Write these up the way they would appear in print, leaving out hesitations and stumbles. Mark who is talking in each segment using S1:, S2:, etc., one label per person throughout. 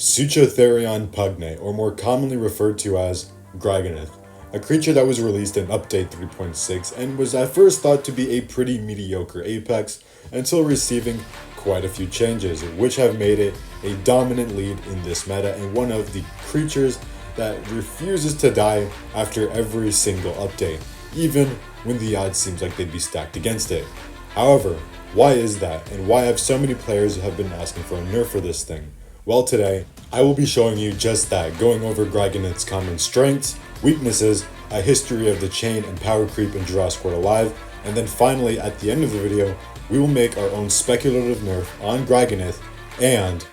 S1: Suchotherion pugnate, or more commonly referred to as Gryganyth, a creature that was released in Update 3.6 and was at first thought to be a pretty mediocre apex until receiving quite a few changes, which have made it a dominant lead in this meta and one of the creatures that refuses to die after every single update, even when the odds seems like they'd be stacked against it. However, why is that, and why have so many players have been asking for a nerf for this thing? Well, today, I will be showing you just that, going over Gryganyth's common strengths, weaknesses, a history of the chain and power creep in Jurassic World Alive, and then finally, at the end of the video, we will make our own speculative nerf on Gryganyth, and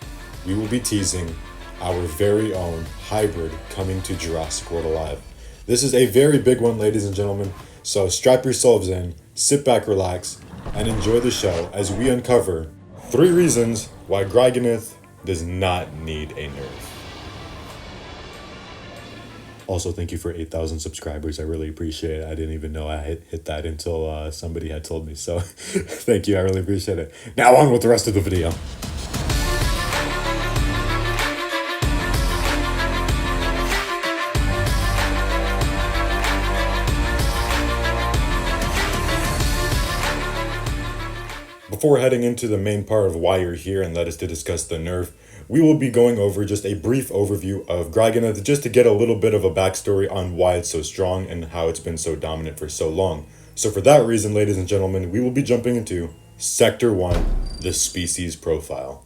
S1: we will be teasing our very own hybrid coming to Jurassic World Alive. This is a very big one, ladies and gentlemen, so strap yourselves in, sit back, relax, and enjoy the show as we uncover 3 reasons why Gryganyth does not need a nerf. Also, thank you for 8,000 subscribers. I really appreciate it. I didn't even know I hit that until somebody had told me. So thank you. I really appreciate it. Now on with the rest of the video. Before heading into the main part of why you're here and led us to discuss the nerf, we will be going over just a brief overview of Gryganyth just to get a little bit of a backstory on why it's so strong and how it's been so dominant for so long. So for that reason, ladies and gentlemen, we will be jumping into Sector 1, the species profile.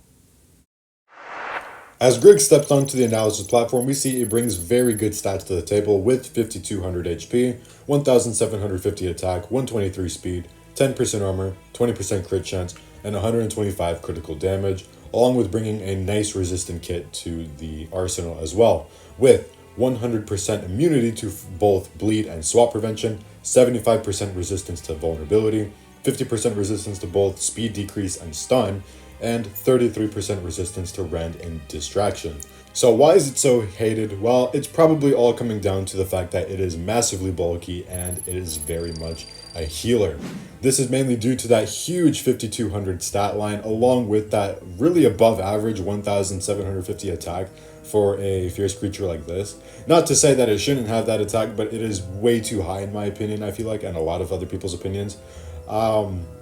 S1: As Grig steps onto the analysis platform, we see it brings very good stats to the table with 5200 HP, 1750 attack, 123 speed, 10% armor, 20% crit chance, and 125 critical damage, along with bringing a nice resistant kit to the arsenal as well, with 100% immunity to both bleed and swap prevention, 75% resistance to vulnerability, 50% resistance to both speed decrease and stun, and 33% resistance to rend and distraction. So why is it so hated? Well, it's probably all coming down to the fact that it is massively bulky and it is very much a healer. This is mainly due to that huge 5200 stat line, along with that really above average 1750 attack for a fierce creature like this. Not to say that it shouldn't have that attack, but it is way too high in my opinion, I feel like, and a lot of other people's opinions.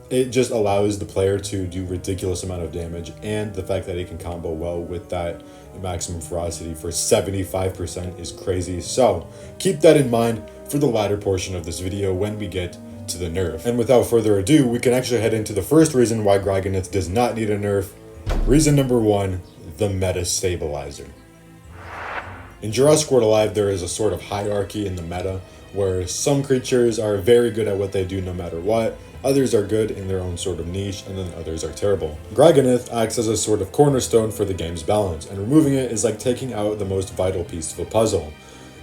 S1: It just allows the player to do ridiculous amount of damage, and the fact that it can combo well with that maximum ferocity for 75% is crazy. So keep that in mind for the latter portion of this video when we get to the nerf. And without further ado, we can actually head into the first reason why Gryganyth does not need a nerf. Reason number 1, the meta stabilizer. In Jurassic World Alive, there is a sort of hierarchy in the meta where some creatures are very good at what they do no matter what, others are good in their own sort of niche, and then others are terrible. Gryganyth acts as a sort of cornerstone for the game's balance, and removing it is like taking out the most vital piece of a puzzle.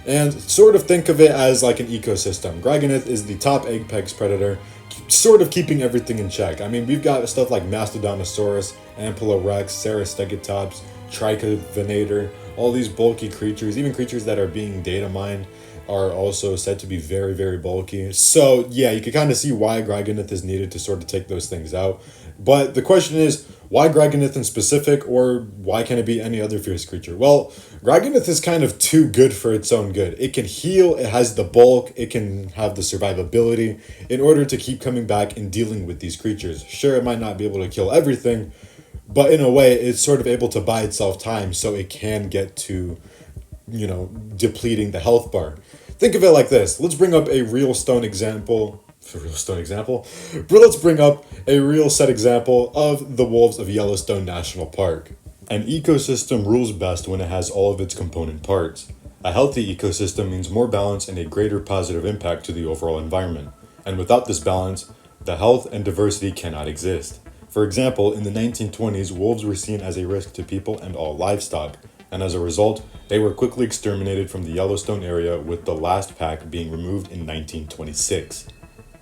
S1: And sort of think of it as like an ecosystem. Gryganyth is the top apex predator, sort of keeping everything in check. I mean, we've got stuff like Mastodontosaurus, Ampulorex, Cerastegatops, Trichovenator, all these bulky creatures, even creatures that are being data mined, are also said to be very, very bulky. So yeah, you can kind of see why Gryganyth is needed to sort of take those things out. But the question is, why Gryganyth in specific, or why can't it be any other fierce creature? Well, Gryganyth is kind of too good for its own good. It can heal, it has the bulk, it can have the survivability in order to keep coming back and dealing with these creatures. Sure, it might not be able to kill everything, but in a way, it's sort of able to buy itself time so it can get to, you know, depleting the health bar. Think of it like this. Let's bring up a real stone example. But let's bring up a real set example of the wolves of Yellowstone National Park. An ecosystem rules best when it has all of its component parts. A healthy ecosystem means more balance and a greater positive impact to the overall environment. And without this balance, the health and diversity cannot exist. For example, in the 1920s, wolves were seen as a risk to people and all livestock, and as a result, they were quickly exterminated from the Yellowstone area, with the last pack being removed in 1926.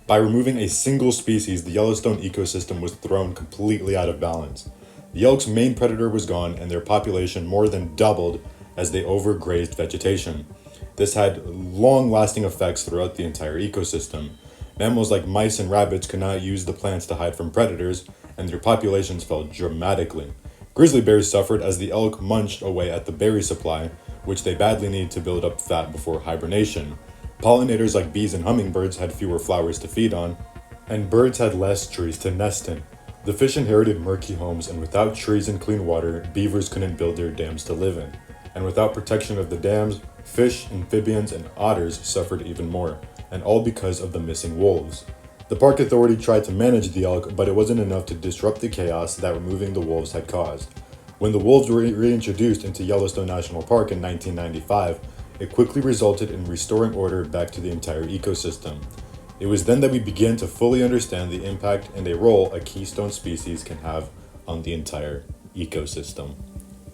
S1: By removing a single species, the Yellowstone ecosystem was thrown completely out of balance. The elk's main predator was gone, and their population more than doubled as they overgrazed vegetation. This had long-lasting effects throughout the entire ecosystem. Mammals like mice and rabbits could not use the plants to hide from predators, and their populations fell dramatically. Grizzly bears suffered as the elk munched away at the berry supply, which they badly need to build up fat before hibernation. Pollinators like bees and hummingbirds had fewer flowers to feed on, and birds had less trees to nest in. The fish inherited murky homes, and without trees and clean water, beavers couldn't build their dams to live in. And without protection of the dams, fish, amphibians, and otters suffered even more, and all because of the missing wolves. The park authority tried to manage the elk, but it wasn't enough to disrupt the chaos that removing the wolves had caused. When the wolves were reintroduced into Yellowstone National Park in 1995, it quickly resulted in restoring order back to the entire ecosystem. It was then that we began to fully understand the impact and a role a keystone species can have on the entire ecosystem.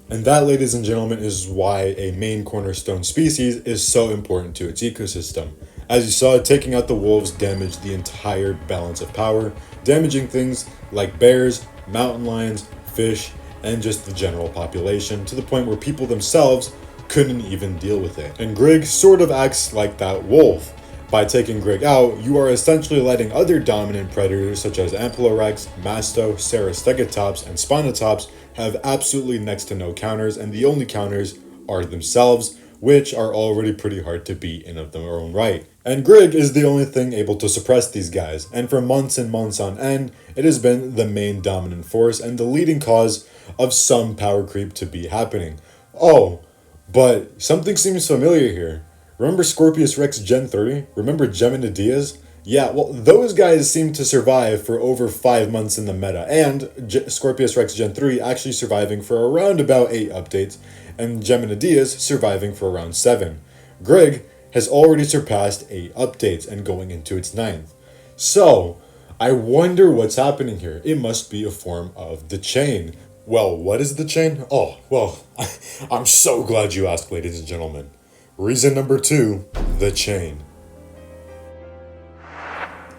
S1: And that, ladies and gentlemen, is why a main cornerstone species is so important to its ecosystem. As you saw, taking out the wolves damaged the entire balance of power, damaging things like bears, mountain lions, fish, and just the general population, to the point where people themselves couldn't even deal with it. And Grig sort of acts like that wolf. By taking Grig out, you are essentially letting other dominant predators such as Ampelorex, Masto, Cerastecatops, and Spinotops have absolutely next to no counters, and the only counters are themselves, which are already pretty hard to beat in of their own right. And Grig is the only thing able to suppress these guys, and for months and months on end, it has been the main dominant force and the leading cause of some power creep to be happening. Oh, but something seems familiar here. Remember Scorpius Rex Gen 3? Remember Geminidias? Yeah, well, those guys seem to survive for over 5 months in the meta, and Scorpius Rex Gen 3 actually surviving for around about 8 updates, and Geminidias surviving for around 7. Grig has already surpassed 8 updates and going into its 9th. So, I wonder what's happening here. It must be a form of the chain. Well, what is the chain? Oh, well, I'm so glad you asked, ladies and gentlemen. Reason number 2, the chain.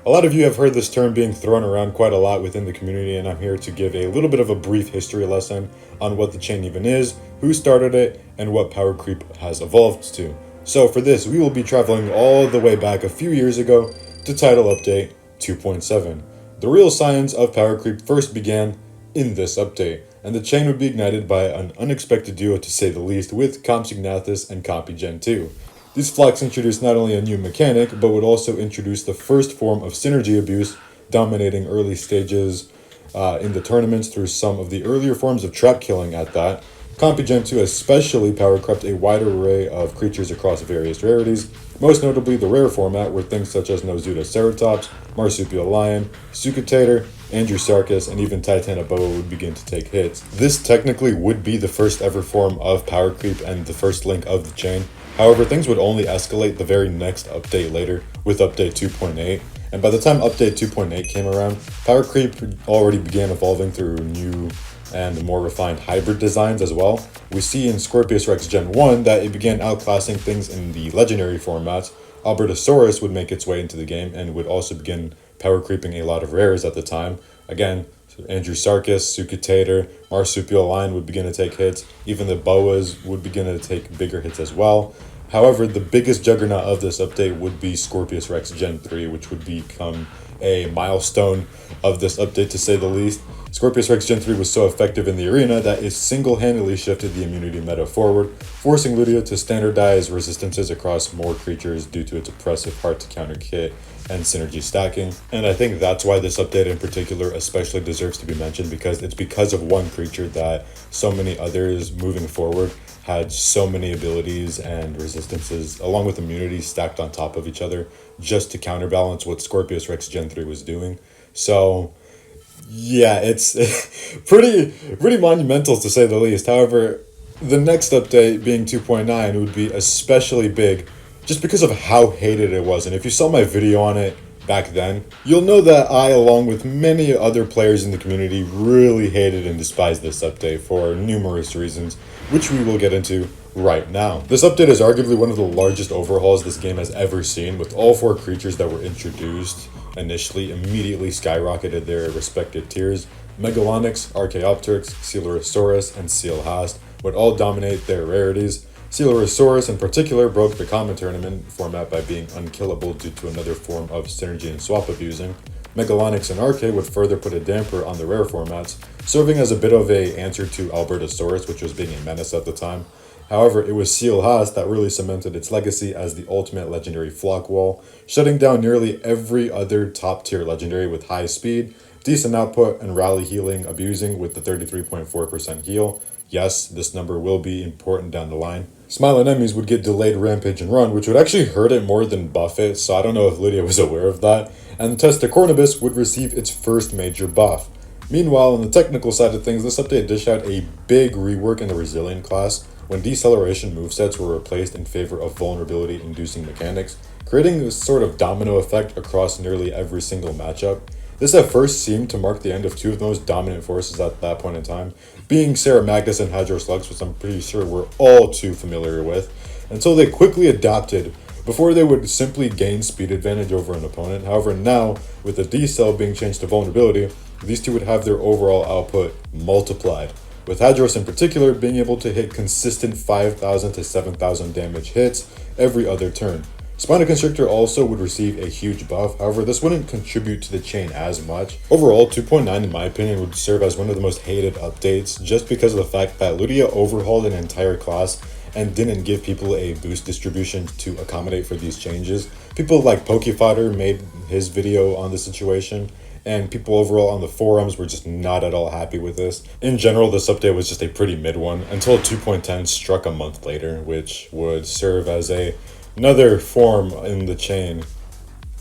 S1: A lot of you have heard this term being thrown around quite a lot within the community, and I'm here to give a little bit of a brief history lesson on what the chain even is, who started it, and what power creep has evolved to. So for this, we will be traveling all the way back a few years ago to title update 2.7. The real science of power creep first began in this update, and the chain would be ignited by an unexpected duo to say the least with Compsognathus and Compy Gen 2. These flocks introduced not only a new mechanic, but would also introduce the first form of synergy abuse, dominating early stages in the tournaments through some of the earlier forms of trap killing at that. Compy Gen 2 especially power crept a wide array of creatures across various rarities, most notably the rare format where things such as Nozuda Ceratops, Marsupial Lion, Sucutator, Andrewsarchus, and even Titanoboa would begin to take hits. This technically would be the first ever form of power creep and the first link of the chain. However, things would only escalate the very next update later, with update 2.8, and by the time update 2.8 came around, power creep already began evolving through new and more refined hybrid designs as well. We see in Scorpius Rex Gen 1 that it began outclassing things in the legendary formats. Albertosaurus would make its way into the game and would also begin power creeping a lot of rares at the time. Again, Andrewsarchus, Sucutator, Marsupial Lion would begin to take hits. Even the boas would begin to take bigger hits as well. However, the biggest juggernaut of this update would be Scorpius Rex Gen 3, which would become a milestone of this update to say the least. Scorpius Rex Gen 3 was so effective in the arena that it single-handedly shifted the immunity meta forward, forcing Ludia to standardize resistances across more creatures due to its oppressive hard-to-counter kit and synergy stacking. And I think that's why this update in particular especially deserves to be mentioned, because it's because of one creature that so many others moving forward had so many abilities and resistances along with immunities stacked on top of each other just to counterbalance what Scorpius Rex Gen 3 was doing. So yeah, it's pretty monumental to say the least. However, the next update being 2.9 would be especially big just because of how hated it was. And if you saw my video on it back then, you'll know that I, along with many other players in the community, really hated and despised this update for numerous reasons, which we will get into right now. This update is arguably one of the largest overhauls this game has ever seen, with all 4 creatures that were introduced initially immediately skyrocketed their respective tiers. Megalonyx, Archaeopteryx, Coelurosaurus, and Sealhast would all dominate their rarities. Coelurosaurus in particular broke the common tournament format by being unkillable due to another form of synergy and swap abusing. Megalonyx and Arche would further put a damper on the rare formats, serving as a bit of a answer to Albertosaurus, which was being a menace at the time. However, it was Sealhaas that really cemented its legacy as the ultimate legendary flock wall, shutting down nearly every other top tier legendary with high speed, decent output, and rally healing, abusing with the 33.4% heal. Yes, this number will be important down the line. Smile enemies would get delayed rampage and run, which would actually hurt it more than buff it, so I don't know if Lydia was aware of that. And Testacornibus would receive its first major buff. Meanwhile, on the technical side of things, this update dished out a big rework in the Resilient class, when deceleration movesets were replaced in favor of vulnerability-inducing mechanics, creating a sort of domino effect across nearly every single matchup. This at first seemed to mark the end of two of the most dominant forces at that point in time, being Sarah Magnus and Hadros Lux, which I'm pretty sure we're all too familiar with, until they quickly adapted before they would simply gain speed advantage over an opponent. However, now, with the decel being changed to vulnerability, these two would have their overall output multiplied, with Hadros in particular being able to hit consistent 5,000 to 7,000 damage hits every other turn. Spina Constrictor also would receive a huge buff, however this wouldn't contribute to the chain as much. Overall, 2.9 in my opinion would serve as one of the most hated updates just because of the fact that Ludia overhauled an entire class and didn't give people a boost distribution to accommodate for these changes. People like Pokefodder made his video on the situation, and people overall on the forums were just not at all happy with this. In general, this update was just a pretty mid one until 2.10 struck a month later, which would serve as another form in the chain.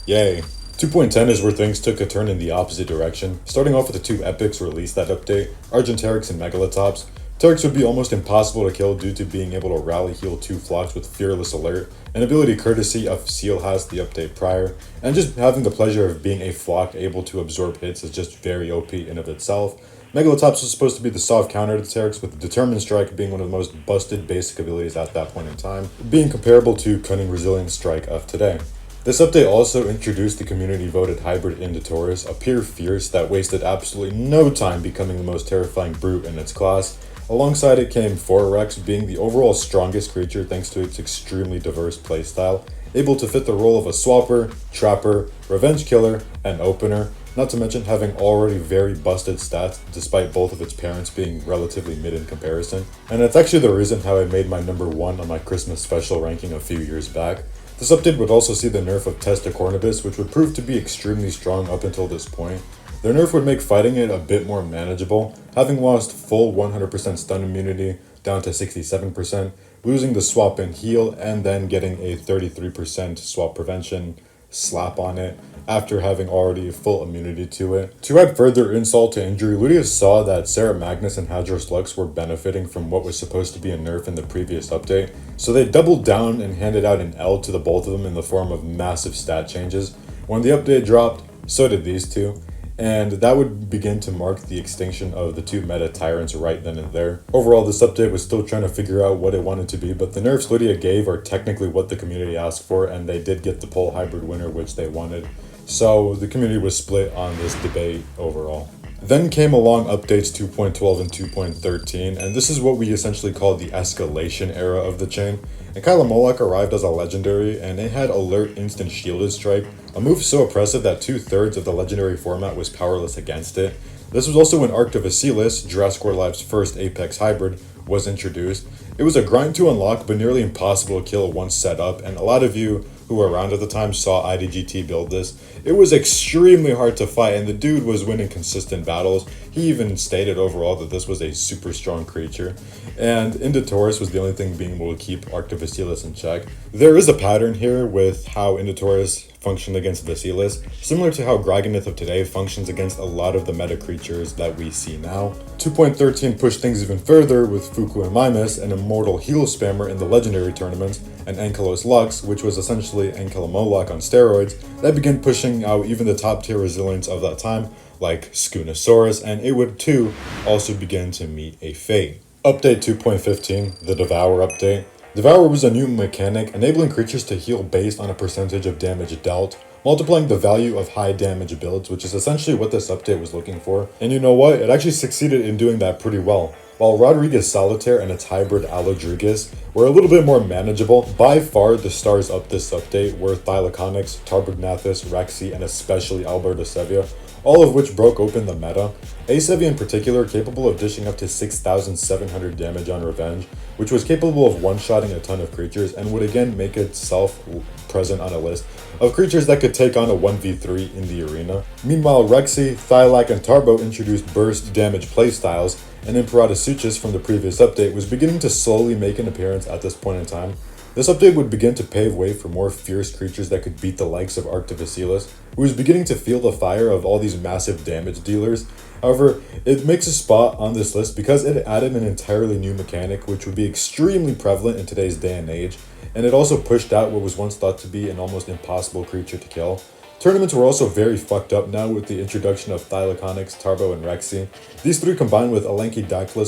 S1: Yay. 2.10 is where things took a turn in the opposite direction. Starting off with the two epics released that update, Argentarix and Megalatops. Teryx would be almost impossible to kill due to being able to rally heal two flocks with Fearless Alert, an ability courtesy of Sealhaas the update prior, and just having the pleasure of being a flock able to absorb hits is just very OP in of itself. Megalatops was supposed to be the soft counter to Teryx, with Determined Strike being one of the most busted basic abilities at that point in time, being comparable to Cunning Resilient Strike of today. This update also introduced the community-voted hybrid Inditaurus, a pure fierce that wasted absolutely no time becoming the most terrifying brute in its class. Alongside it came Forarex, being the overall strongest creature thanks to its extremely diverse playstyle, able to fit the role of a swapper, trapper, revenge killer, and opener, not to mention having already very busted stats despite both of its parents being relatively mid in comparison. And that's actually the reason how I made my number 1 on my Christmas special ranking a few years back. This update would also see the nerf of Testacornibus, which would prove to be extremely strong up until this point. Their nerf would make fighting it a bit more manageable, having lost full 100% stun immunity down to 67%, losing the swap and heal, and then getting a 33% swap prevention slap on it after having already full immunity to it. To add further insult to injury, Ludia saw that Sarah Magnus and Hadros Lux were benefiting from what was supposed to be a nerf in the previous update, so they doubled down and handed out an L to the both of them in the form of massive stat changes. When the update dropped, so did these two, and that would begin to mark the extinction of the two meta tyrants right then and there. Overall, this update was still trying to figure out what it wanted to be, but the nerfs Lydia gave are technically what the community asked for, and they did get the poll hybrid winner which they wanted. So the community was split on this debate overall. Then came along updates 2.12 and 2.13, and this is what we essentially call the escalation era of the chain. And Kyla Moloch arrived as a legendary, and it had Alert Instant Shielded Strike, a move so oppressive that 2/3 of the legendary format was powerless against it. This was also when Arc to Vasilis, Jurassic Live's first Apex hybrid, was introduced. It was a grind to unlock, but nearly impossible to kill once set up, and a lot of you who were around at the time saw IDGT build this. It was extremely hard to fight, and the dude was winning consistent battles. He even stated overall that this was a super strong creature, and Inditaurus was the only thing being able to keep Arc to Vasilis in check. There is a pattern here with how Inditaurus functioned against Vasilis, similar to how Gryganyth of today functions against a lot of the meta creatures that we see now. 2.13 pushed things even further with Fuku and Mimus, an immortal heal spammer in the legendary tournaments, and Ankylos Lux, which was essentially Ankylomoloch on steroids, that began pushing out even the top tier resilients of that time, like Skunosaurus, and it would too also begin to meet a fate. Update 2.15, the Devour update. Devour was a new mechanic, enabling creatures to heal based on a percentage of damage dealt, multiplying the value of high damage builds, which is essentially what this update was looking for. And you know what? It actually succeeded in doing that pretty well. While Rodriguez Solitaire and its hybrid Alodrigus were a little bit more manageable, by far the stars of this update were Thylaconix, Tarbognathus, Rexy, and especially Alberta Sevia, all of which broke open the meta. Sevia in particular, capable of dishing up to 6,700 damage on Revenge, which was capable of one-shotting a ton of creatures and would again make itself present on a list of creatures that could take on a 1v3 in the arena. Meanwhile, Rexy, Thylac, and Tarbo introduced burst damage playstyles, and Imperator Suchus from the previous update was beginning to slowly make an appearance at this point in time. This update would begin to pave way for more fierce creatures that could beat the likes of Arctivacillus, who was beginning to feel the fire of all these massive damage dealers. However, it makes a spot on this list because it added an entirely new mechanic which would be extremely prevalent in today's day and age, and it also pushed out what was once thought to be an almost impossible creature to kill. Tournaments were also very fucked up now with the introduction of Thylaconix, Tarbo, and Rexy. These three combined with Elenchi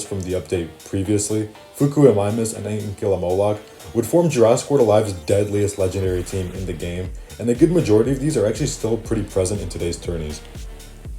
S1: from the update previously, Fukuamimus, and Ankylamolok would form Jurassic World Alive's deadliest legendary team in the game, and a good majority of these are actually still pretty present in today's tourneys.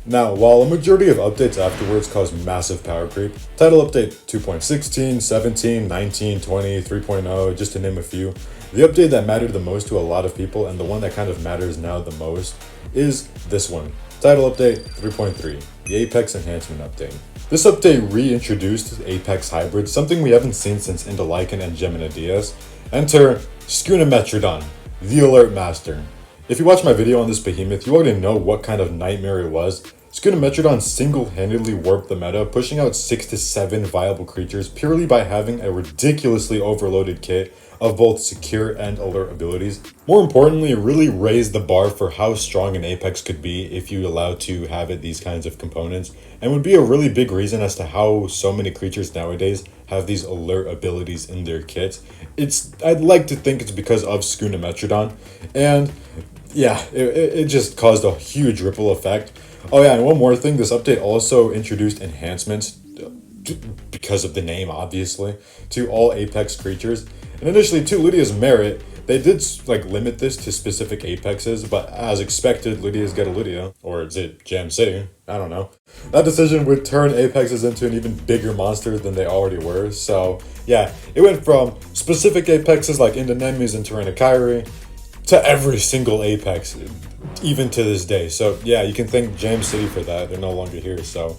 S1: Now, while a majority of updates afterwards caused massive power creep, title update 2.16, 17, 19, 20, 3.0, just to name a few, the update that mattered the most to a lot of people and the one that kind of matters now the most is this one. Title update 3.3, the Apex Enhancement Update. This update reintroduced Apex hybrids, something we haven't seen since Indolaiken and Geminidias. Enter Skunametrodon, the Alert Master. If you watch my video on this behemoth, you already know what kind of nightmare it was. Skunametrodon single-handedly warped the meta, pushing out 6 to 7 viable creatures purely by having a ridiculously overloaded kit of both secure and alert abilities. More importantly, it really raised the bar for how strong an Apex could be if you allow to have it these kinds of components, and would be a really big reason as to how so many creatures nowadays have these alert abilities in their kits. I'd like to think it's because of Skunametrodon, and yeah, it just caused a huge ripple effect. Oh yeah, and one more thing, this update also introduced enhancements, because of the name obviously, to all Apex creatures. And initially, to Lydia's merit, they did limit this to specific Apexes, but as expected, Lydia's got a Lydia, or is it Jam City? I don't know. That decision would turn Apexes into an even bigger monster than they already were, so yeah, it went from specific Apexes like Indonemes and Tyrannikairi to every single Apex, even to this day. So yeah, you can thank Jam City for that, they're no longer here, so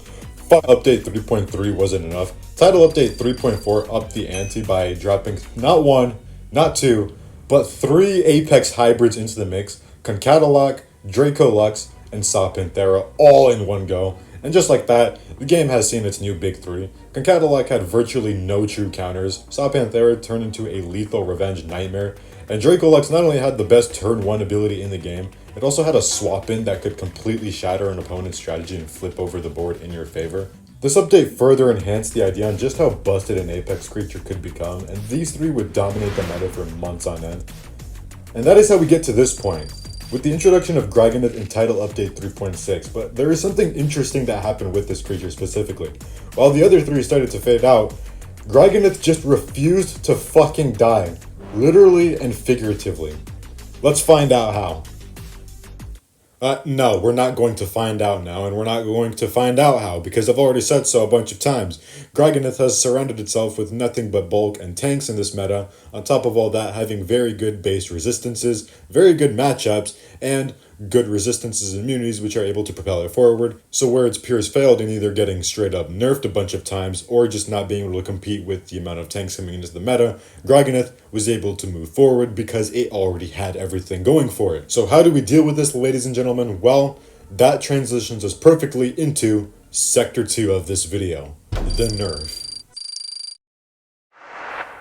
S1: update 3.3 wasn't enough. Title update 3.4 upped the ante by dropping not one, not two, but 3 Apex hybrids into the mix: Concatalak, Dracolux, and Saw Panthera, all in one go. And just like that, the game has seen its new big 3. Concatalak had virtually no true counters, Saw Panthera turned into a lethal revenge nightmare, and Dracolux not only had the best turn 1 ability in the game, it also had a swap-in that could completely shatter an opponent's strategy and flip over the board in your favor. This update further enhanced the idea on just how busted an Apex creature could become, and these 3 would dominate the meta for months on end. And that is how we get to this point, with the introduction of Gryganyth in Title Update 3.6, but there is something interesting that happened with this creature specifically. While the other 3 started to fade out, Gryganyth just refused to fucking die, literally and figuratively. Let's find out how. No, we're not going to find out now, and we're not going to find out how, because I've already said so a bunch of times. Gryganyth has surrounded itself with nothing but bulk and tanks in this meta, on top of all that having very good base resistances, very good matchups, and good resistances and immunities which are able to propel it forward. So where its peers failed in either getting straight up nerfed a bunch of times or just not being able to compete with the amount of tanks coming into the meta, Gryganyth was able to move forward because it already had everything going for it. So how do we deal with this, ladies and gentlemen? Well, that transitions us perfectly into Sector 2 of this video, the Nerf.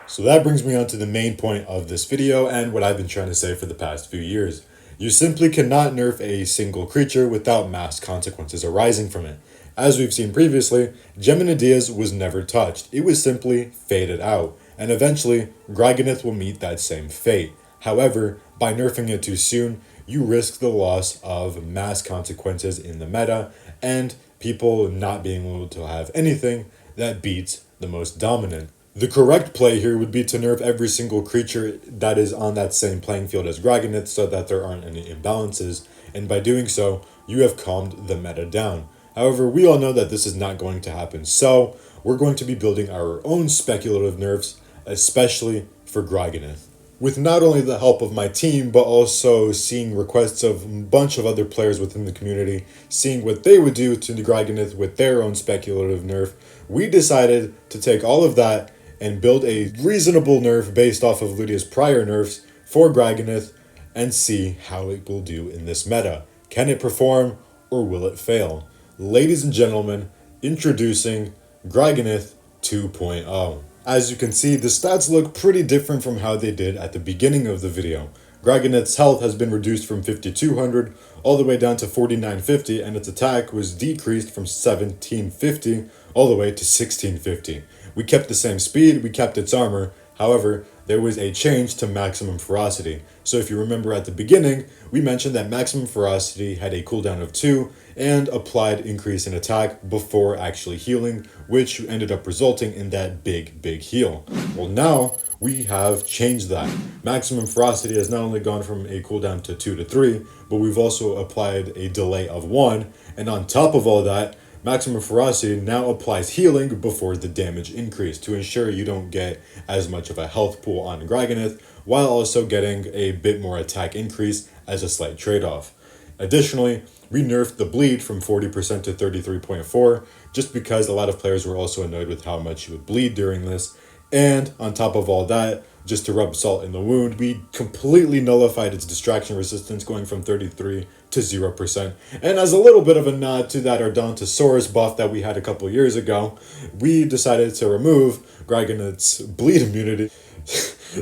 S1: So that brings me on to the main point of this video and what I've been trying to say for the past few years. You simply cannot nerf a single creature without mass consequences arising from it. As we've seen previously, Geminidias was never touched. It was simply faded out, and eventually, Gryganyth will meet that same fate. However, by nerfing it too soon, you risk the loss of mass consequences in the meta, and people not being able to have anything that beats the most dominant. The correct play here would be to nerf every single creature that is on that same playing field as Gryganyth so that there aren't any imbalances, and by doing so, you have calmed the meta down. However, we all know that this is not going to happen, so we're going to be building our own speculative nerfs, especially for Gryganyth. With not only the help of my team, but also seeing requests of a bunch of other players within the community, seeing what they would do to the Gryganyth with their own speculative nerf, we decided to take all of that and build a reasonable nerf based off of Ludia's prior nerfs for Gryganyth and see how it will do in this meta. Can it perform or will it fail? Ladies and gentlemen, introducing Gryganyth 2.0. As you can see, the stats look pretty different from how they did at the beginning of the video. Gryganyth's health has been reduced from 5200 all the way down to 4950, and its attack was decreased from 1750 all the way to 1650. We kept the same speed, we kept its armor, however, there was a change to maximum ferocity. So if you remember at the beginning, we mentioned that maximum ferocity had a cooldown of 2 and applied increase in attack before actually healing, which ended up resulting in that big heal. Well, now we have changed that. Maximum ferocity has not only gone from a cooldown to 2 to 3, but we've also applied a delay of 1, and on top of all that, maximum ferocity now applies healing before the damage increase to ensure you don't get as much of a health pool on Gryganyth, while also getting a bit more attack increase as a slight trade-off. Additionally, we nerfed the bleed from 40% to 33.4 just because a lot of players were also annoyed with how much you would bleed during this. And on top of all that, just to rub salt in the wound, we completely nullified its distraction resistance, going from 33 to 0%. And as a little bit of a nod to that Ardontosaurus buff that we had a couple years ago, we decided to remove Gryganyth's bleed immunity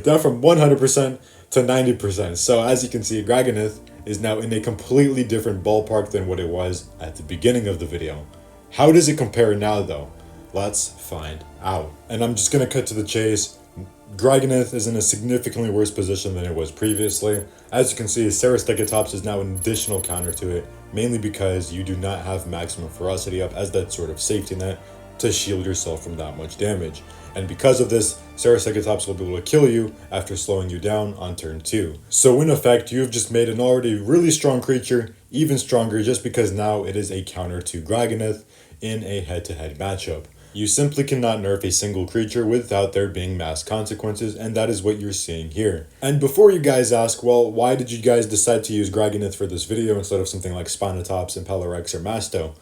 S1: down from 100% to 90%. So as you can see, Gryganyth is now in a completely different ballpark than what it was at the beginning of the video. How does it compare now though? Let's find out. And I'm just gonna cut to the chase. Gryganyth is in a significantly worse position than it was previously. As you can see, Cerastecatops is now an additional counter to it, mainly because you do not have maximum ferocity up as that sort of safety net to shield yourself from that much damage. And because of this, Cerastecatops will be able to kill you after slowing you down on turn 2. So in effect, you've just made an already really strong creature even stronger just because now it is a counter to Gryganyth in a head-to-head matchup. You simply cannot nerf a single creature without there being mass consequences, and that is what you're seeing here. And before you guys ask, well, why did you guys decide to use Gryganyth for this video instead of something like Spinotops, Impellerex, or Masto?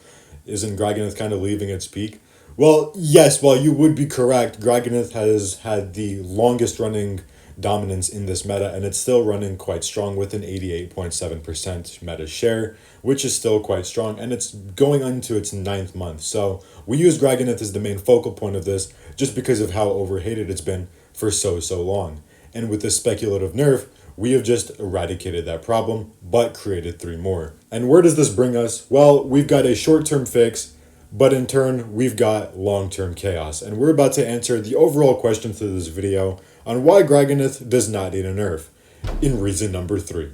S1: Isn't Gryganyth kind of leaving its peak? Well, yes, while you would be correct, Gryganyth has had the longest running dominance in this meta, and it's still running quite strong with an 88.7% meta share, which is still quite strong, and it's going into its 9th month. So we use Gryganyth as the main focal point of this just because of how overhated it's been for so long. And with this speculative nerf, we have just eradicated that problem, but created 3 more. And where does this bring us? Well, we've got a short-term fix, but in turn, we've got long-term chaos. And we're about to answer the overall question to this video on why Gryganyth does not need a nerf, in reason number 3.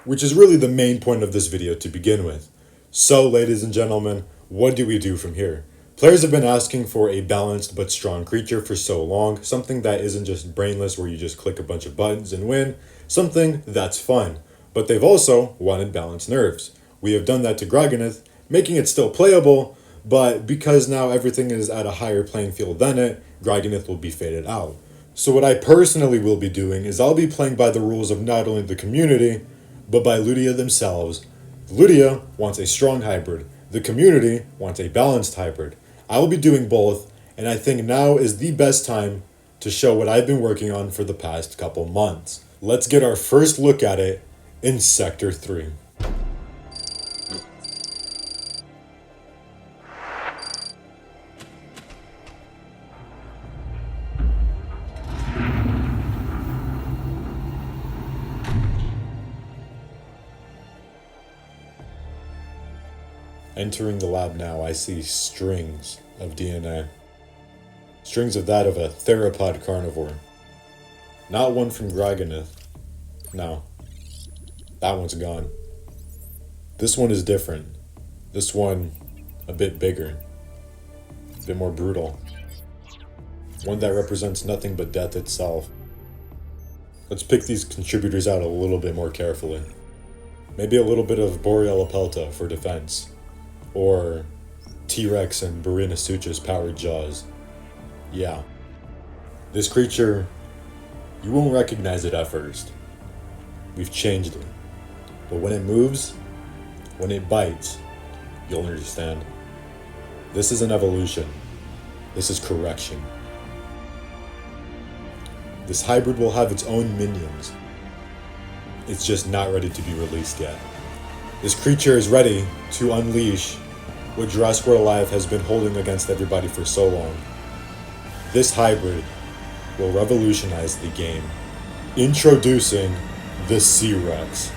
S1: Which is really the main point of this video to begin with. So, ladies and gentlemen, what do we do from here? Players have been asking for a balanced but strong creature for so long, something that isn't just brainless where you just click a bunch of buttons and win, something that's fun. But they've also wanted balanced nerfs. We have done that to Gryganyth, making it still playable, but because now everything is at a higher playing field than it, Gryganyth will be faded out. So what I personally will be doing is I'll be playing by the rules of not only the community, but by Ludia themselves. Ludia wants a strong hybrid. The community wants a balanced hybrid. I will be doing both, and I think now is the best time to show what I've been working on for the past couple months. Let's get our first look at it in Sector 3. Entering the lab now, I see strings of DNA. Strings of that of a theropod carnivore. Not one from Gryganyth. No. That one's gone. This one is different. This one, a bit bigger. A bit more brutal. One that represents nothing but death itself. Let's pick these contributors out a little bit more carefully. Maybe a little bit of Boreal Apelta for defense. or T-Rex and Barinasutra's powered jaws. Yeah. This creature, you won't recognize it at first. We've changed it. But when it moves, when it bites, you'll understand. This is an evolution. This is correction. This hybrid will have its own minions. It's just not ready to be released yet. This creature is ready to unleash what Jurassic World Alive has been holding against everybody for so long. This hybrid will revolutionize the game. Introducing the C-Rex.